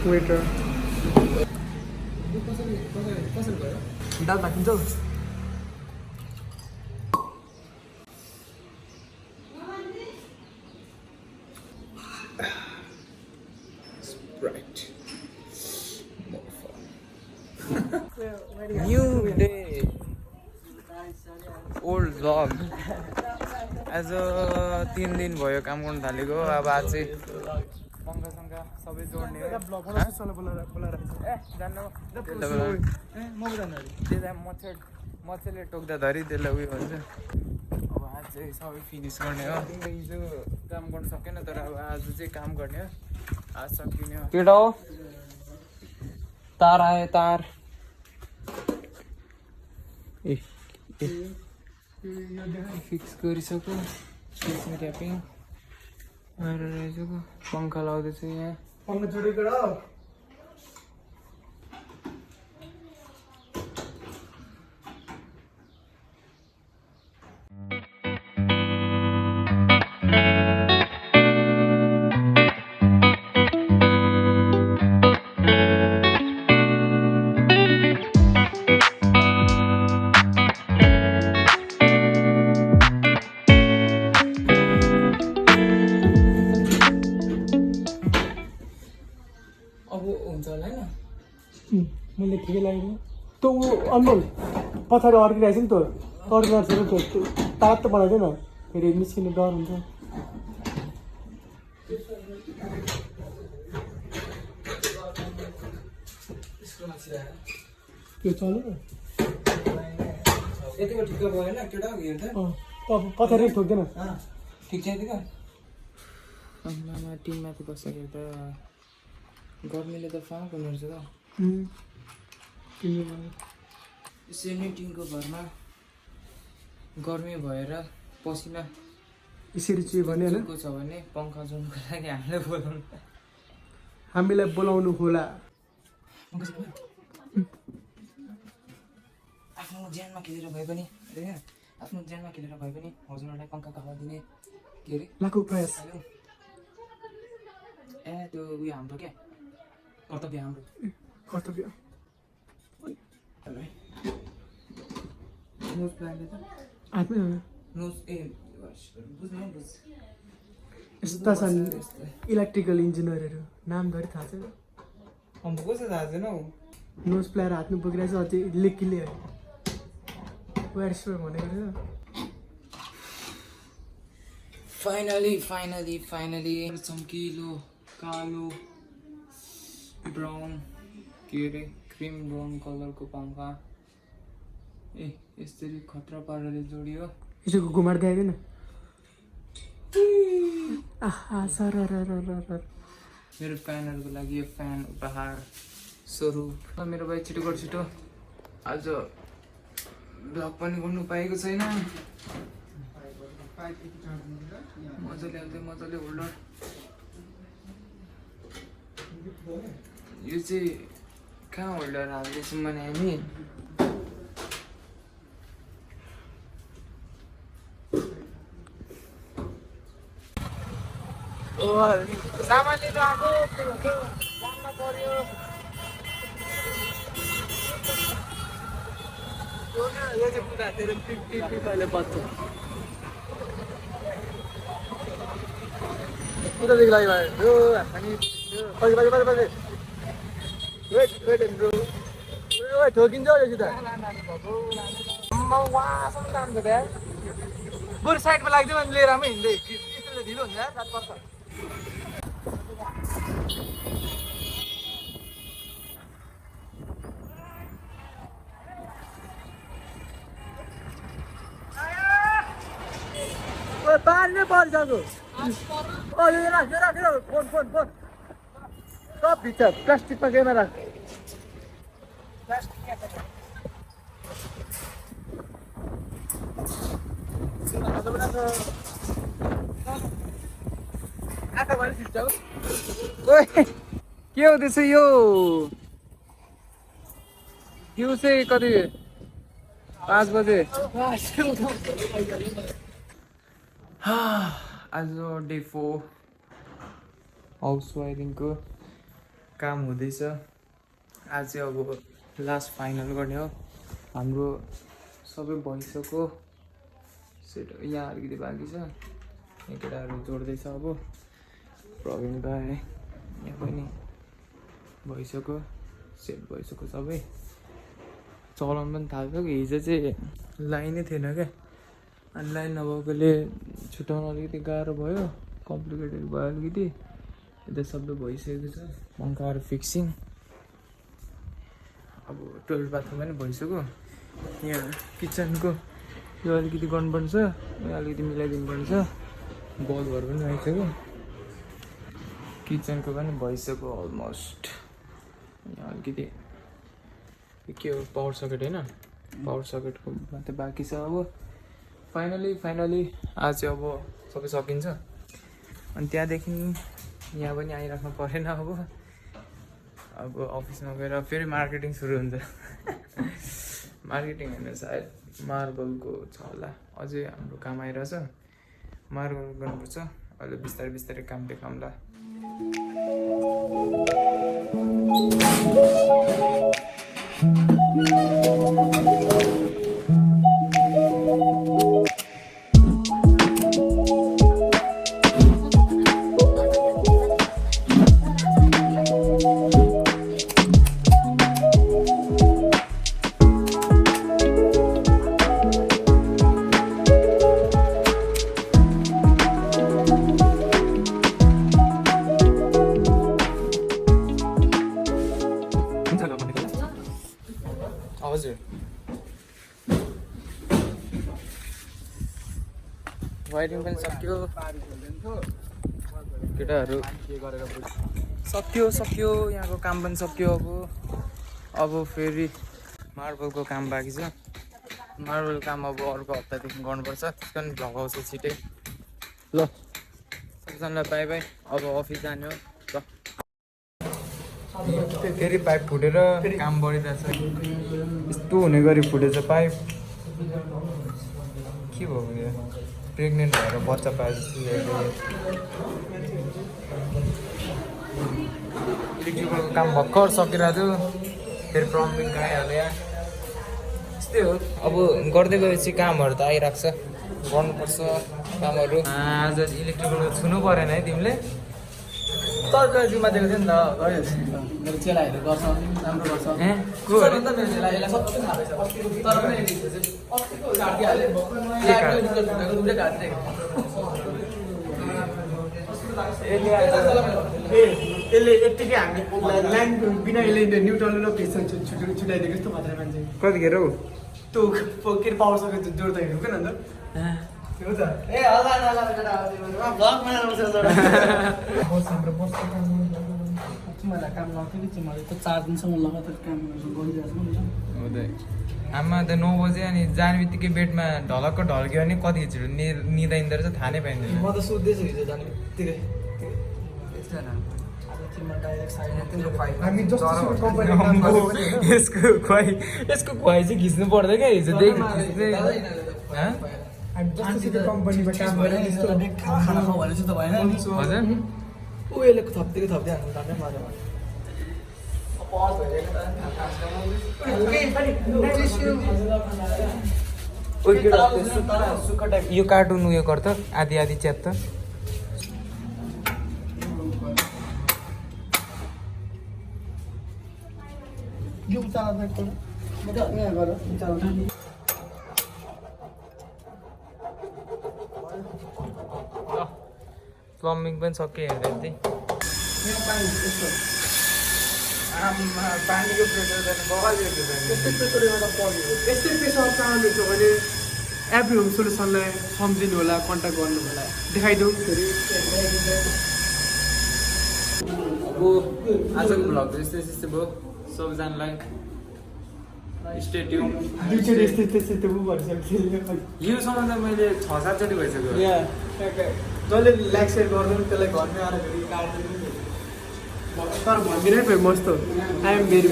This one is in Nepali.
वेटर दाल भात किन्छौ New day, old vlog. आज 3 दिन भयो काम गर्न थालेको अब आज चाहिँ पंखा सबै जोड्ने हो मच्छरले टोक्दा धरि त्यसलाई उयो हुन्छ अब आज चाहिँ सबै फिनिस गर्ने हो हिजो काम गर्न सकेन तर अब आज चाहिँ काम गर्ने हो आज सकिने हो केटा हो तार आयो तार ए फिक्स गरिसक्यो स्विचमा ट्यापिङ आएर रहेछको पंखा लाउँदैछु यहाँ पंखा जोडेको र मैले ठिकै लाग्यो त ऊ अनमोल पछाडि अड्किरहेको छ नि त अड्किरहेको छ नि त तार त बनाइदिएन फेरि निस्किने डर हुन्छ त्यो चल्यो यतिको ठिक भएन केटा हेर्दा पछाडि ठोक्दैन ठिक छ यतिको अन्नमा टिममाथि बस्दाखेरि त गर्मीले त फाँक हुने रहेछ त यसरी टिनको घरमा गर्मी भएर पसिना यसरी चाहिँ भने होइन छ भने पंखा जोड्नुको लागि हामीलाई बोलाउनु होला आफ्नो ज्यानमा खेलेर भए पनि आफ्नो ज्यानमा खेलेर भए पनि हजुरहरूलाई पंखाको हावा दिने के अरे लाखौँ प्रयास ए त्यो उयो हाम्रो क्या कर्तव्य हाम्रो कर्तव्य नोज प्लानले त आत्मै हो नोज ए बुझ्नु यस्ता छन् इलेक्ट्रिकल इन्जिनियरहरू नाम धरि थाहा छैन अन्त कसो थाहा छैन हौ नोज प्लायर हात्नु पुगिरहेछ अझै लेकिले वेयरस्टर भनेको फाइनली चम्किलो कालो ब्राउन के अरे क्रिम ब्राउन कलरको पंखा ए यसरी खतरा पाराले जोडियो यसको घुमार दिएन आहा सर मेरो फ्यानहरूको लागि यो फ्यान उपहार स्वरूप मेरो भाइ छिटो आज ब्लग पनि गर्नु पाएको छैन मजाले होल्डर यो चाहिँ कहाँ होल्डर हाल्दैछौँ भने हामी सामान लिनु आएको जान्न पर्यो यो चाहिँ पुरा धेरै 50 अहिले बज्छ कुदादेखि लागि भयो हामी वेट ब्रो ठोकिन्छ यो सिधा वासम्म जान्छ त्यहाँ बरु साइडमा लाग्दैन भने लिएर आमै हिँड्दै यसले ढिलो हुन्छ यार रात पर्छ पार्ने परिसक्यो यो राख फोन सब भित्र प्लास्टिकमा केमा राख के हुँदैछ यो चाहिँ कति 5 बजे आज डे 4 हाउस वाइरिङको काम हुँदैछ आज चाहिँ अब लास्ट फाइनल गर्ने हो हाम्रो सबै भइसक्यो सेट यहाँ अलिकति बाँकी छ यहाँ केटाहरू जोड्दैछ अब प्रवीण भाइ यहाँ पनि भइसक्यो सेट भइसक्यो सबै चलाउनु पनि थाल्छ कि हिजो चाहिँ लाइनै थिएन क्या अनि लाइन नभएकोले छुट्याउनु अलिकति गाह्रो भयो कम्प्लिकेटेड भयो अलिकति यता सबै भइसकेको छ पङ्खाहरू फिक्सिङ अब टोइलेट बाथरुम पनि भइसक्यो यहाँ किचनको यो अलिकति गर्नुपर्ने छ यहाँ अलिकति मिलाइदिनु पर्ने छ बल्बहरू पनि आइसक्यो किचनको पनि भइसक्यो अलमोस्ट यहाँ अलिकति के हो पावर सकेट होइन पावर सकेटको मात्रै बाँकी छ अब फाइनली आज चाहिँ अब सबै सकिन्छ अनि त्यहाँदेखि यहाँ पनि आइराख्नु परेन अब अफिसमा गएर फेरि मार्केटिङ सुरु हुन्छ मार्केटिङ होइन सायद मार्बलको छ होला अझै हाम्रो काम आइरहेछ मार्बल गर्नुपर्छ अहिले बिस्तारै काम देखाउँला हजुर वायरिङ पनि सक्यो केटाहरू सक्यो यहाँको काम पनि सक्यो अब फेरि मार्बलको काम बाँकी छ मार्बल काम अब अर्को हप्तादेखि गर्नुपर्छ त्यसको पनि भ्लग आउँछ छिटै ल सबैजनालाई बाई बाई अब अफिस जाने हो ल फेरि पाइप फुटेर काम बढिरहेछ यस्तो हुने गरी फुटेछ पाइप के भयो यो प्रेग्नेन्ट भएर बच्चा पाए जस्तो इलेक्ट्रिकलको काम भर्खर सकिरहेको थियो फेरि प्लम्बिङ आइहाल्यो यहाँ यस्तै हो अब गर्दै गएपछि कामहरू त आइरहेको छ गर्नुपर्छ कामहरू आज इलेक्ट्रिकलको छुनु परेन है तिमीले तर जिम्मा दिएको थियो नि त मेरो चेलाहरू गर्छ राम्रो गर्छ मेरो चेला यसलाई सबै थाहा छ तर पनि यसले यत्तिकै हामी लाइन बिना यसले न्युट्रल र फेस छुट्याइदिएको जस्तो मात्र मान्छे कतिखेर हौ त्यो के पावर सकेट जोड्दाखेरि हो क्या अन्त हो त ए मलाई काम लाग्थ्यो कि मैले त 4 दिनसम्म लगातार काम गरिरहेको छु आमा त 9 बजे अनि जाने बित्तिकै बेडमा ढलक्क ढल्क्यो भने कति छिटो निदाइँदो रहेछ थाहा नै पाइँदैन म त सोध्दैछु हिजो जाने बित्तिकै यसको खुवाई चाहिँ खिच्नु पर्दैन क्या हिजो कम्पनीमा काम गरेर खाना खाऊ भने चाहिँ त भएन हजुर ऊ यसले थप्दै हाल्नु जाने मजा यो कार्टुन उयो गर्छ आधी च्यात्त प्लम्बिङ पनि सक्यो हेर्दै पानीको प्रेसर यस्तै पेसा चाहनुहुन्छ भने एभ्रीहोम सोल्युसनलाई सम्झिनु होला कन्ट्याक्ट गर्नु होला देखाइदेऊ फेरि अब आजको भ्लग यस्तै भयो सबैजनालाई स्टे ट्युन दुईचोटि यस्तै भइसक्यो योसम्म त मैले 6-7 चोटि भइसक्यो जसले लाइक सेयर गर्दैन त्यसलाई घरमै आएर फेरि काट्दैन तर भनिदिनै भयो मस्तो आई एम भेरी